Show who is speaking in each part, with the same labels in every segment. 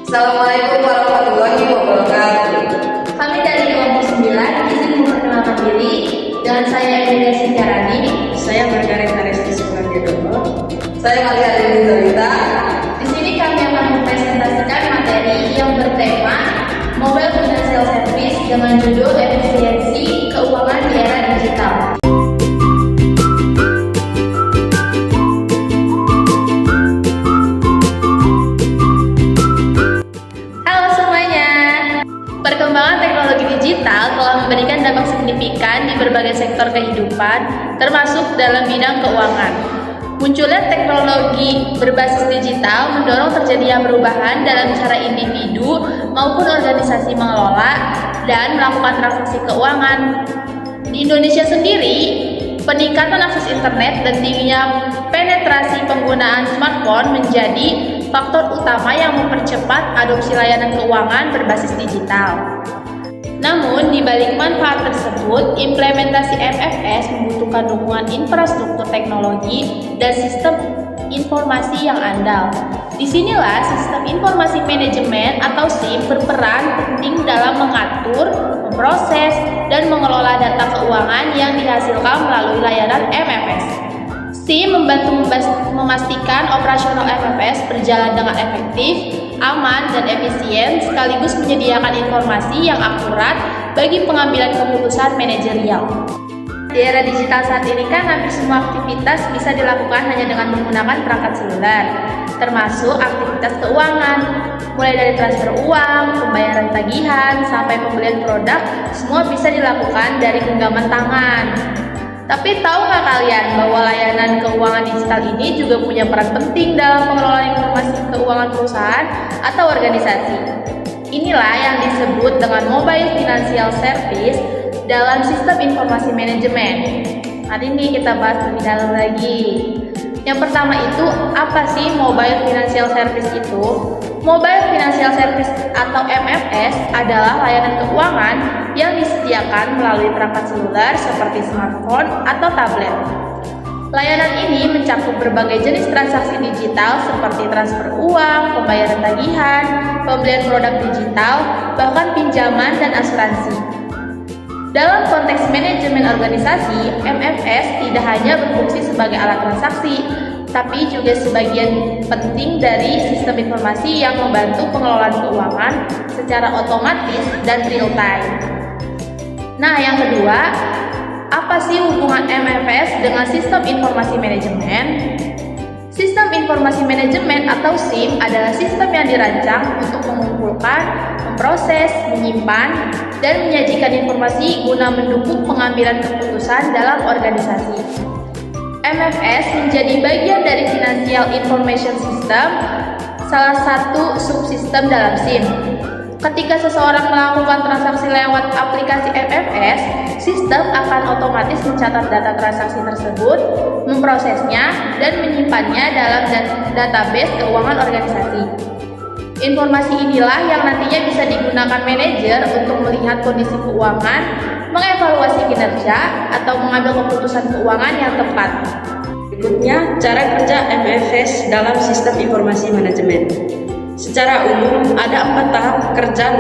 Speaker 1: Assalamualaikum warahmatullahi wabarakatuh.
Speaker 2: Kami dari kelompok 9 izin memperkenalkan diri dengan saya Emilia Sintiarani.
Speaker 1: Saya Margaret Aresti Sulanjodono. Saya Malia Dewi Zalita.
Speaker 2: Di sini kami akan mempresentasikan materi yang bertema Mobile Financial Service dengan judul Efisiensi Keuangan di Era Digital. Halo semuanya. Perkembangan teknologi digital telah memberikan dampak signifikan di berbagai sektor kehidupan, termasuk dalam bidang keuangan. Munculnya teknologi berbasis digital mendorong terjadinya perubahan dalam cara individu maupun organisasi mengelola dan melakukan transaksi keuangan. Di Indonesia sendiri, peningkatan akses internet dan tingginya penetrasi penggunaan smartphone menjadi faktor utama yang mempercepat adopsi layanan keuangan berbasis digital. Namun, di balik manfaat tersebut, implementasi MFS membutuhkan dukungan infrastruktur teknologi dan sistem informasi yang andal. Disinilah sistem informasi manajemen atau SIM berperan penting dalam mengatur, memproses, dan mengelola data keuangan yang dihasilkan melalui layanan MFS. SIM membantu memastikan operasional MFS berjalan dengan efektif, aman, dan efisien, sekaligus menyediakan informasi yang akurat bagi pengambilan keputusan manajerial. Di era digital saat ini kan hampir semua aktivitas bisa dilakukan hanya dengan menggunakan perangkat seluler, termasuk aktivitas keuangan, mulai dari transfer uang, pembayaran tagihan, sampai pembelian produk, semua bisa dilakukan dari genggaman tangan. Tapi tahu nggak kalian bahwa layanan keuangan digital ini juga punya peran penting dalam pengelolaan informasi keuangan perusahaan atau organisasi? Inilah yang disebut dengan Mobile Financial Service dalam sistem informasi manajemen. Hari ini kita bahas lebih dalam lagi. Yang pertama itu, apa sih Mobile Financial Service itu? Mobile Financial Service atau MFS adalah layanan keuangan yang disediakan melalui perangkat seluler seperti smartphone atau tablet. Layanan ini mencakup berbagai jenis transaksi digital seperti transfer uang, pembayaran tagihan, pembelian produk digital, bahkan pinjaman dan asuransi. Dalam konteks manajemen organisasi, MFS tidak hanya berfungsi sebagai alat transaksi, tapi juga sebagian penting dari sistem informasi yang membantu pengelolaan keuangan secara otomatis dan real time. Nah, yang kedua, apa sih hubungan MFS dengan sistem informasi manajemen? Sistem informasi manajemen atau SIM adalah sistem yang dirancang untuk mengumpulkan, memproses, menyimpan, dan menyajikan informasi guna mendukung pengambilan keputusan dalam organisasi. MFS menjadi bagian dari Financial Information System, salah satu subsistem dalam SIM. Ketika seseorang melakukan transaksi lewat aplikasi MFS, sistem akan otomatis mencatat data transaksi tersebut, memprosesnya, dan menyimpannya dalam database keuangan organisasi. Informasi inilah yang nantinya bisa digunakan manajer untuk melihat kondisi keuangan, mengevaluasi kinerja, atau mengambil keputusan keuangan yang tepat.
Speaker 1: Berikutnya, cara kerja MFS dalam sistem informasi manajemen. Secara umum, ada 4 tahap kerja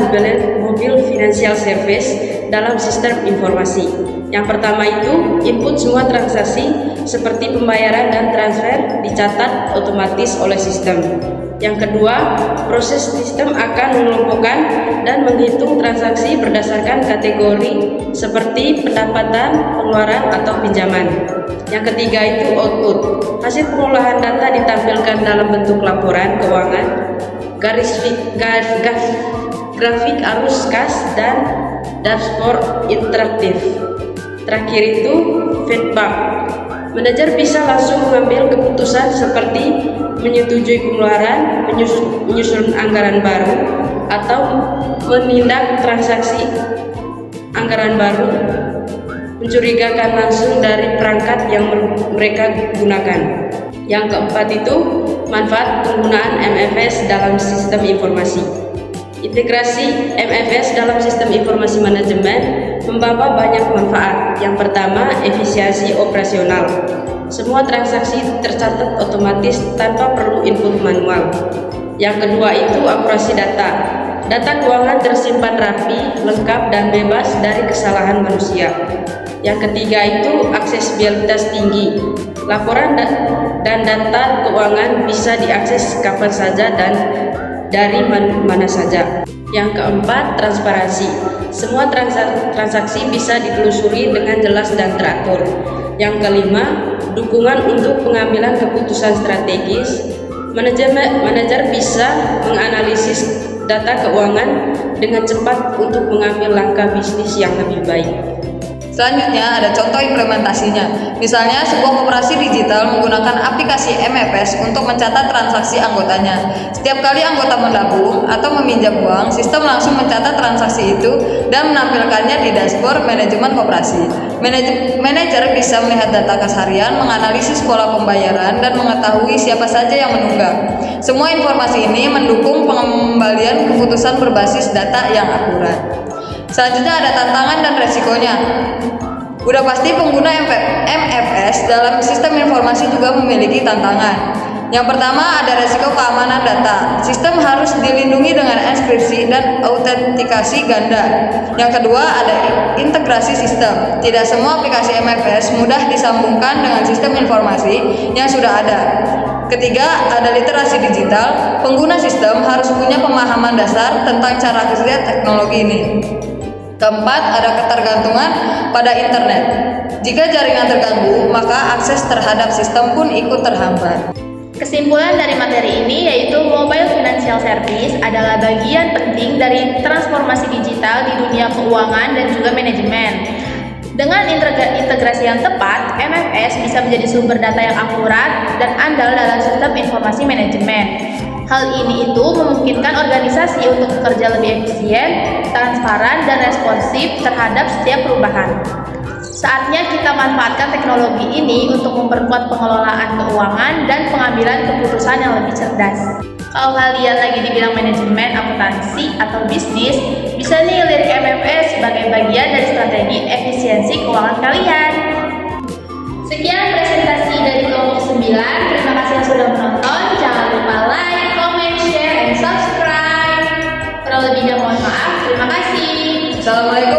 Speaker 1: Mobile Financial Service dalam sistem informasi. Yang pertama itu, input semua transaksi seperti pembayaran dan transfer dicatat otomatis oleh sistem. Yang kedua, proses sistem akan mengelompokkan dan menghitung transaksi berdasarkan kategori seperti pendapatan, pengeluaran, atau pinjaman. Yang ketiga itu output. Hasil pengolahan data ditampilkan dalam bentuk laporan keuangan, grafik arus kas, dan dashboard interaktif. Terakhir itu feedback. Manajer bisa langsung mengambil keputusan seperti menyetujui pengeluaran, menyusun anggaran baru, atau menindak transaksi anggaran baru mencurigakan langsung dari perangkat yang mereka gunakan. Yang keempat itu manfaat penggunaan MFS dalam sistem informasi. Integrasi MFS dalam sistem informasi manajemen membawa banyak manfaat. Yang pertama, efisiensi operasional. Semua transaksi tercatat otomatis tanpa perlu input manual. Yang kedua itu akurasi data. Data keuangan tersimpan rapi, lengkap, dan bebas dari kesalahan manusia. Yang ketiga itu aksesibilitas tinggi. Laporan dan data keuangan bisa diakses kapan saja dan dari mana saja. Yang keempat, transparansi. Semua transaksi bisa ditelusuri dengan jelas dan teratur. Yang kelima, dukungan untuk pengambilan keputusan strategis. Manajer bisa menganalisis data keuangan dengan cepat untuk mengambil langkah bisnis yang lebih baik.
Speaker 3: Selanjutnya ada contoh implementasinya. Misalnya sebuah koperasi digital menggunakan aplikasi MFS untuk mencatat transaksi anggotanya. Setiap kali anggota menabung atau meminjam uang, sistem langsung mencatat transaksi itu dan menampilkannya di dashboard manajemen koperasi. Manajer bisa melihat data keseharian, menganalisis pola pembayaran, dan mengetahui siapa saja yang menunggak. Semua informasi ini mendukung pengembalian keputusan berbasis data yang akurat. Selanjutnya ada tantangan dan resikonya. Udah pasti pengguna MFS dalam sistem informasi juga memiliki tantangan. Yang pertama ada resiko keamanan data. Sistem harus dilindungi dengan enkripsi dan autentikasi ganda. Yang kedua ada integrasi sistem. Tidak semua aplikasi MFS mudah disambungkan dengan sistem informasi yang sudah ada. Ketiga, ada literasi digital. Pengguna sistem harus punya pemahaman dasar tentang cara kerja teknologi ini. Keempat, ada ketergantungan pada internet. Jika jaringan terganggu, maka akses terhadap sistem pun ikut terhambat.
Speaker 2: Kesimpulan dari materi ini yaitu mobile financial service adalah bagian penting dari transformasi digital di dunia keuangan dan juga manajemen. Dengan integrasi yang tepat, MFS bisa menjadi sumber data yang akurat dan andal dalam sistem informasi manajemen. Hal ini itu memungkinkan organisasi untuk bekerja lebih efisien, transparan, dan responsif terhadap setiap perubahan. Saatnya kita manfaatkan teknologi ini untuk memperkuat pengelolaan keuangan dan pengambilan keputusan yang lebih cerdas. Kalau kalian lagi di bidang manajemen, akuntansi, atau bisnis, bisa nih lirik MFS sebagai bagian dari strategi efisiensi keuangan kalian. Sekian presentasi dari kelompok 9. Terima kasih yang sudah menonton. Jangan lupa like, comment, share, and subscribe. Kurang lebihnya mohon maaf. Terima kasih.
Speaker 3: Assalamualaikum.